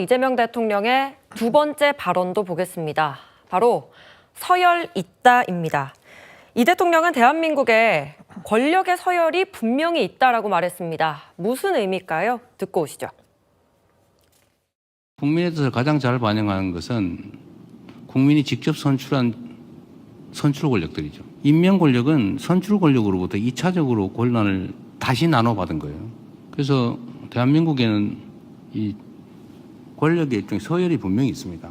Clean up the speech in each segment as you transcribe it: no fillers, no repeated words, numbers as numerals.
이재명 대통령의 두 번째 발언도 보겠습니다. 바로 서열 있다입니다. 이 대통령은 대한민국에 권력의 서열이 분명히 있다라고 말했습니다. 무슨 의미일까요? 듣고 오시죠. 국민의 뜻을 가장 잘 반영하는 것은 국민이 직접 선출한 선출 권력들이죠. 임명 권력은 선출 권력으로부터 2차적으로 권한을 다시 나눠받은 거예요. 그래서 대한민국에는 이 권력의 일종의 서열이 분명히 있습니다.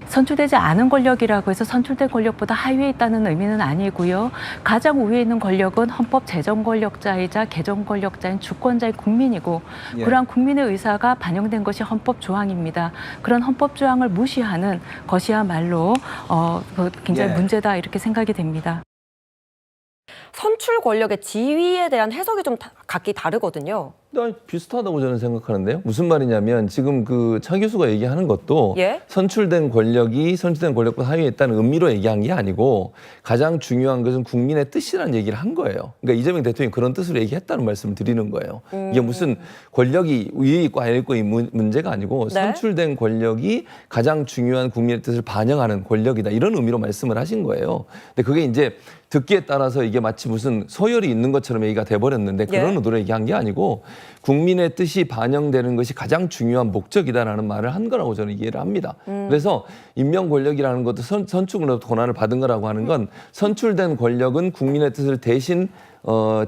선출되지 않은 권력이라고 해서 선출된 권력보다 하위에 있다는 의미는 아니고요. 가장 우위에 있는 권력은 헌법 제정 권력자이자 개정 권력자인 주권자인 국민이고 그러한 국민의 의사가 반영된 것이 헌법 조항입니다. 그런 헌법 조항을 무시하는 것이야말로 굉장히 문제다 이렇게 생각이 됩니다. 선출 권력의 지위에 대한 해석이 좀 각기 다르거든요. 비슷하다고 저는 생각하는데요. 무슨 말이냐면 지금 그 차 교수가 얘기하는 것도 선출된 권력이 선출된 권력보다 하위에 있다는 의미로 얘기한 게 아니고 가장 중요한 것은 국민의 뜻이라는 얘기를 한 거예요. 그러니까 이재명 대통령이 그런 뜻으로 얘기했다는 말씀을 드리는 거예요. 이게 무슨 권력이 위에 있고 아래에 있고 이 문제가 아니고 선출된 권력이 가장 중요한 국민의 뜻을 반영하는 권력이다. 이런 의미로 말씀을 하신 거예요. 근데 그게 이제 듣기에 따라서 이게 마치 무슨 서열이 있는 것처럼 얘기가 돼버렸는데 그런 의도로 얘기한 게 아니고 국민의 뜻이 반영되는 것이 가장 중요한 목적이다라는 말을 한 거라고 저는 이해를 합니다. 그래서 임명 권력이라는 것도 선출로부터 권한을 받은 거라고 하는 건 선출된 권력은 국민의 뜻을 대신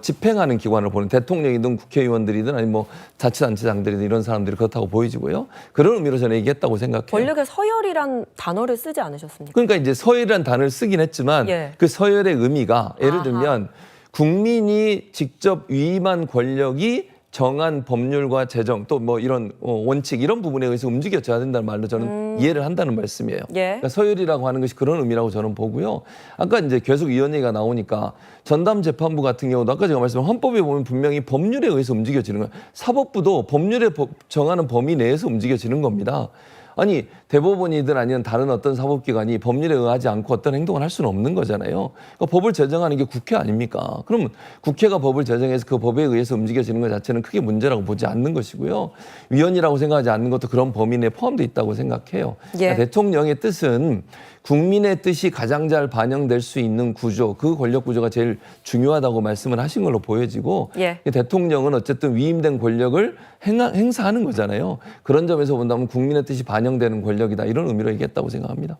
집행하는 기관을 보는 대통령이든 국회의원들이든 아니면 뭐 자치단체장들이든 이런 사람들이 그렇다고 보여지고요. 그런 의미로 저는 얘기했다고 생각해요. 권력의 서열이란 단어를 쓰지 않으셨습니까? 그러니까 이제 서열이라는 단어를 쓰긴 했지만 그 서열의 의미가 예를 들면 국민이 직접 위임한 권력이 정한 법률과 제정 또 뭐 이런 원칙 이런 부분에 의해서 움직여져야 된다는 말로 저는 이해를 한다는 말씀이에요. 그러니까 서열이라고 하는 것이 그런 의미라고 저는 보고요. 아까 이제 계속 이런 얘기가 나오니까 전담재판부 같은 경우도 아까 제가 말씀드린 헌법에 보면 분명히 법률에 의해서 움직여지는 거예요. 사법부도 법률에 정하는 범위 내에서 움직여지는 겁니다. 아니 대법원이든 아니면 다른 어떤 사법기관이 법률에 의하지 않고 어떤 행동을 할 수는 없는 거잖아요. 그러니까 법을 제정하는 게 국회 아닙니까? 그러면 국회가 법을 제정해서 그 법에 의해서 움직여지는 것 자체는 크게 문제라고 보지 않는 것이고요. 위헌이라고 생각하지 않는 것도 그런 범위 내에 포함되어 있다고 생각해요. 그러니까 대통령의 뜻은 국민의 뜻이 가장 잘 반영될 수 있는 구조, 그 권력 구조가 제일 중요하다고 말씀을 하신 걸로 보여지고 대통령은 어쨌든 위임된 권력을 행사하는 거잖아요. 그런 점에서 본다면 국민의 뜻이 반영되는 권력이다. 이런 의미로 얘기했다고 생각합니다.